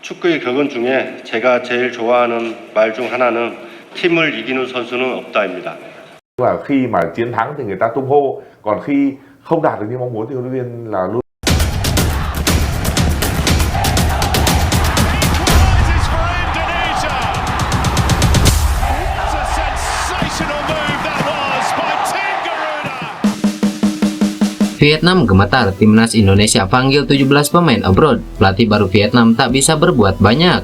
축구의 격언 중에 제가 제일 좋아하는 말 중 하나는 팀을 이기는 선수는 없다입니다. Là khi mà chiến thắng thì người ta tung hô, còn khi không đạt được như mong muốn thì huấn luyện viên là luôn Vietnam gemetar, timnas Indonesia panggil 17 pemain abroad. Pelatih baru Vietnam tak bisa berbuat banyak.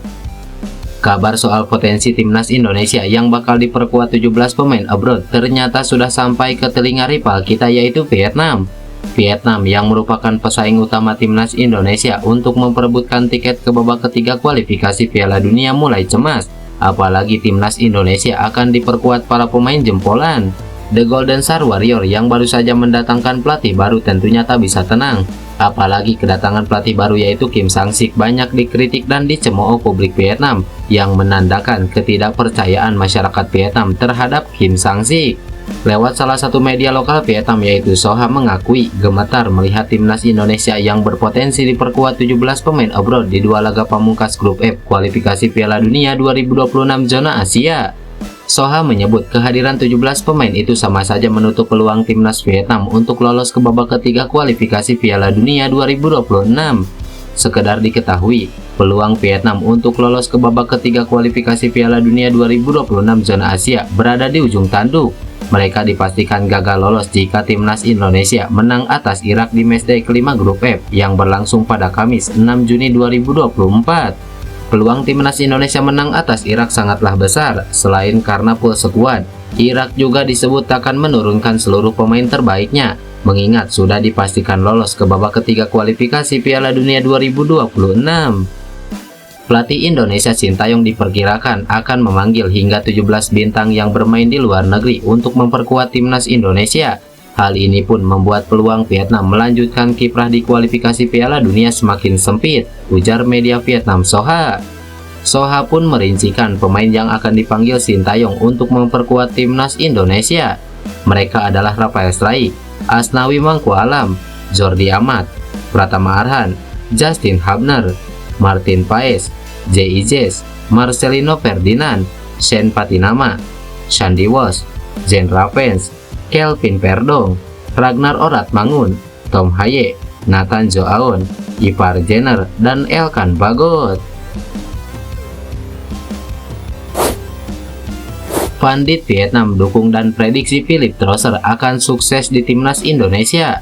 Kabar soal potensi timnas Indonesia yang bakal diperkuat 17 pemain abroad ternyata sudah sampai ke telinga rival kita, yaitu Vietnam. Vietnam yang merupakan pesaing utama timnas Indonesia untuk memperebutkan tiket ke babak ketiga kualifikasi Piala Dunia mulai cemas. Apalagi timnas Indonesia akan diperkuat para pemain jempolan. The Golden Star Warrior yang baru saja mendatangkan pelatih baru tentunya tak bisa tenang. Apalagi kedatangan pelatih baru yaitu Kim Sang-sik banyak dikritik dan dicemooh publik Vietnam yang menandakan ketidakpercayaan masyarakat Vietnam terhadap Kim Sang-sik. Lewat salah satu media lokal Vietnam yaitu Soha mengakui gemetar melihat timnas Indonesia yang berpotensi diperkuat 17 pemain abroad di dua laga pamungkas grup F kualifikasi Piala Dunia 2026 zona Asia. Soha menyebut kehadiran 17 pemain itu sama saja menutup peluang timnas Vietnam untuk lolos ke babak ketiga kualifikasi Piala Dunia 2026. Sekedar diketahui, peluang Vietnam untuk lolos ke babak ketiga kualifikasi Piala Dunia 2026 zona Asia berada di ujung tanduk. Mereka dipastikan gagal lolos jika timnas Indonesia menang atas Irak di matchday kelima grup F yang berlangsung pada Kamis 6 Juni 2024. Peluang timnas Indonesia menang atas Irak sangatlah besar. Selain karena pool sekuat, Irak juga disebut akan menurunkan seluruh pemain terbaiknya, mengingat sudah dipastikan lolos ke babak ketiga kualifikasi Piala Dunia 2026. Pelatih Indonesia Sintayong diperkirakan akan memanggil hingga 17 bintang yang bermain di luar negeri untuk memperkuat timnas Indonesia. Hal ini pun membuat peluang Vietnam melanjutkan kiprah di kualifikasi Piala Dunia semakin sempit, ujar media Vietnam Soha. Soha pun merincikan pemain yang akan dipanggil Sintayong untuk memperkuat timnas Indonesia. Mereka adalah Rafael Struijk, Asnawi Mangkualam, Jordi Amat, Pratama Arhan, Justin Hubner, Martin Paes, J.I.Jes, Marcelino Ferdinand, Shane Patinama, Shandy Wos, Jen Ravens, Kelvin Perdong, Ragnar Oratmangun, Tom Haye, Nathan Joaon, Ivar Jenner, dan Elkan Bagot. Pandit Vietnam dukung dan prediksi Philipp Trosser akan sukses di timnas Indonesia.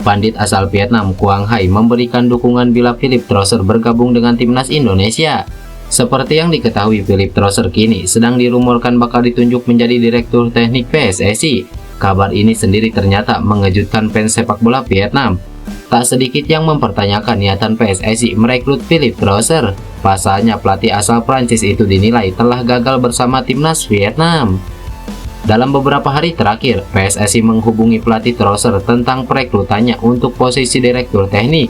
Pandit asal Vietnam Quang Hai memberikan dukungan bila Philipp Trosser bergabung dengan timnas Indonesia. Seperti yang diketahui, Philipp Trosser kini sedang dirumorkan bakal ditunjuk menjadi direktur teknik PSSI. Kabar ini sendiri ternyata mengejutkan fans sepak bola Vietnam. Tak sedikit yang mempertanyakan niatan PSSI merekrut Philipp Trosser. Pasalnya pelatih asal Prancis itu dinilai telah gagal bersama timnas Vietnam. Dalam beberapa hari terakhir, PSSI menghubungi pelatih Trosser tentang perekrutannya untuk posisi direktur teknik.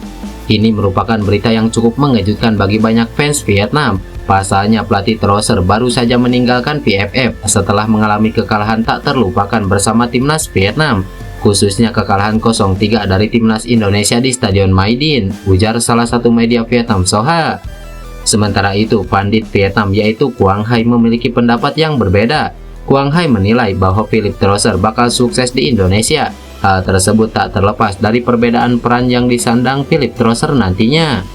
Ini merupakan berita yang cukup mengejutkan bagi banyak fans Vietnam. Pasalnya pelatih Trosser baru saja meninggalkan VFF setelah mengalami kekalahan tak terlupakan bersama timnas Vietnam, khususnya kekalahan 0-3 dari timnas Indonesia di Stadion Maidin, ujar salah satu media Vietnam Soha. Sementara itu, pandit Vietnam yaitu Quang Hai memiliki pendapat yang berbeda. Quang Hai menilai bahwa Philipp Trosser bakal sukses di Indonesia. Hal tersebut tak terlepas dari perbedaan peran yang disandang Philipp Trosser nantinya.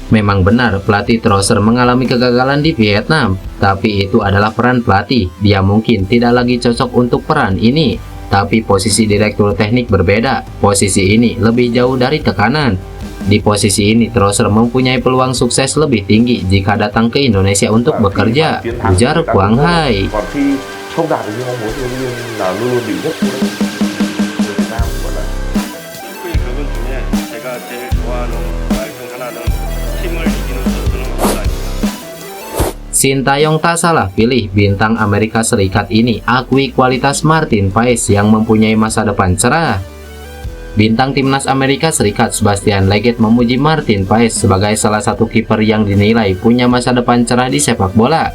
Memang benar pelatih Trosser mengalami kegagalan di Vietnam, tapi itu adalah peran pelatih. Dia mungkin tidak lagi cocok untuk peran ini. Tapi posisi direktur teknik berbeda. Posisi ini lebih jauh dari tekanan. Di posisi ini Trosser mempunyai peluang sukses lebih tinggi jika datang ke Indonesia untuk bekerja, ujar Quang Hai. 축구의 격언 중에 제가 제일 좋아하는 말 중 하나는 팀을 이기는 선수는 없다입니다. Sintayong tak salah pilih. Bintang Amerika Serikat ini akui kualitas Martin Paes yang mempunyai masa depan cerah. Bintang timnas Amerika Serikat Sebastian Legget memuji Martin Paes sebagai salah satu kiper yang dinilai punya masa depan cerah di sepak bola.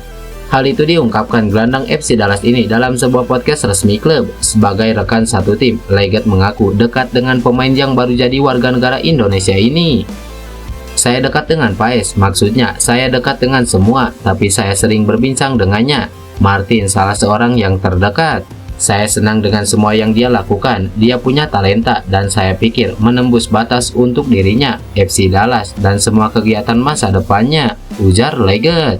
Hal itu diungkapkan gelandang FC Dallas ini dalam sebuah podcast resmi klub. Sebagai rekan satu tim, Legget mengaku dekat dengan pemain yang baru jadi warga negara Indonesia ini. Saya dekat dengan Paes, maksudnya saya dekat dengan semua, tapi saya sering berbincang dengannya. Martin salah seorang yang terdekat. Saya senang dengan semua yang dia lakukan. Dia punya talenta dan saya pikir menembus batas untuk dirinya, FC Dallas, dan semua kegiatan masa depannya, ujar Leggett.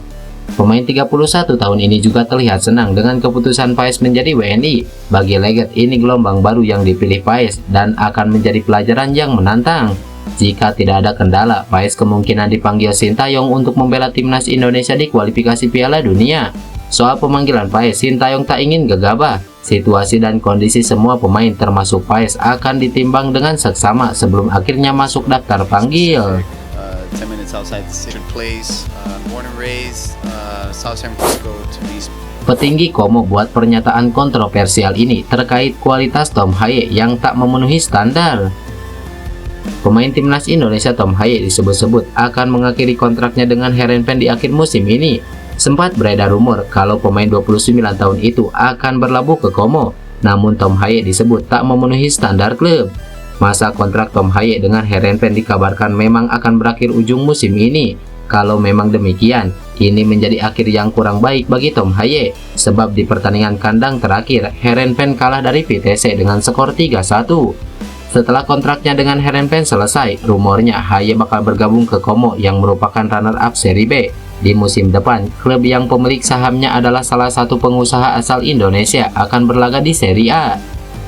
Pemain 31 tahun ini juga terlihat senang dengan keputusan Paes menjadi WNI. Bagi Leggett, ini gelombang baru yang dipilih Paes dan akan menjadi pelajaran yang menantang. Jika tidak ada kendala, Paes kemungkinan dipanggil Sintayong untuk membela timnas Indonesia di kualifikasi Piala Dunia. Soal pemanggilan Paes, Sintayong tak ingin gegabah. Situasi dan kondisi semua pemain termasuk Paes akan ditimbang dengan seksama sebelum akhirnya masuk daftar panggil. 10 minutes outside the city place, born and raised South San Francisco to these. Petinggi Como buat pernyataan kontroversial ini terkait kualitas Tom Haye yang tak memenuhi standar. Pemain timnas Indonesia Tom Haye disebut-sebut akan mengakhiri kontraknya dengan Heerenveen di akhir musim ini. Sempat beredar rumor kalau pemain 29 tahun itu akan berlabuh ke Como, namun Tom Haye disebut tak memenuhi standar klub. Masa kontrak Tom Haye dengan Heerenveen dikabarkan memang akan berakhir ujung musim ini. Kalau memang demikian, ini menjadi akhir yang kurang baik bagi Tom Haye, sebab di pertandingan kandang terakhir, Heerenveen kalah dari Vitesse dengan skor 3-1. Setelah kontraknya dengan Heerenveen selesai, rumornya Haye bakal bergabung ke Como yang merupakan runner-up Serie B. Di musim depan, klub yang pemilik sahamnya adalah salah satu pengusaha asal Indonesia akan berlaga di Serie A.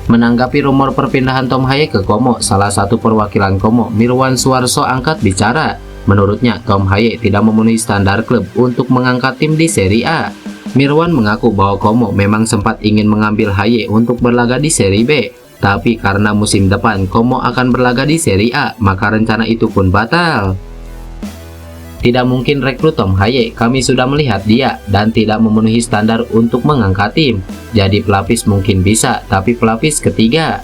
Menanggapi rumor perpindahan Tom Haye ke Como, salah satu perwakilan Como, Mirwan Suarso, angkat bicara. Menurutnya, Tom Haye tidak memenuhi standar klub untuk mengangkat tim di Serie A. Mirwan mengaku bahwa Como memang sempat ingin mengambil Haye untuk berlaga di Serie B. Tapi karena musim depan Como akan berlaga di Serie A, maka rencana itu pun batal. Tidak mungkin rekrut Tom Haye, kami sudah melihat dia dan tidak memenuhi standar untuk mengangkat tim. Jadi pelapis mungkin bisa, tapi pelapis ketiga.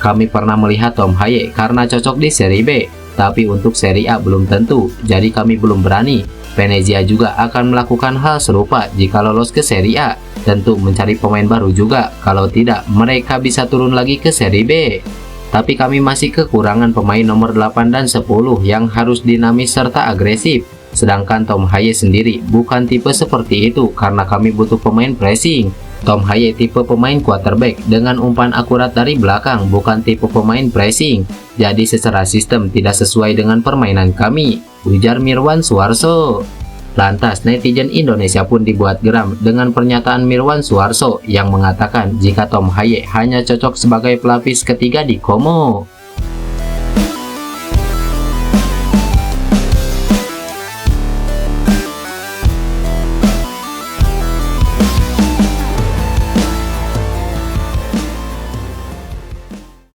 Kami pernah melihat Tom Haye karena cocok di Serie B, tapi untuk Serie A belum tentu, jadi kami belum berani. Venezia juga akan melakukan hal serupa jika lolos ke Serie A, tentu mencari pemain baru juga, kalau tidak mereka bisa turun lagi ke Serie B. Tapi kami masih kekurangan pemain nomor 8 dan 10 yang harus dinamis serta agresif. Sedangkan Tom Haye sendiri bukan tipe seperti itu karena kami butuh pemain pressing. Tom Haye tipe pemain quarterback dengan umpan akurat dari belakang, bukan tipe pemain pressing. Jadi secara sistem tidak sesuai dengan permainan kami, ujar Mirwan Suarso. Lantas netizen Indonesia pun dibuat geram dengan pernyataan Mirwan Suarso yang mengatakan jika Tom Haye hanya cocok sebagai pelapis ketiga di Como.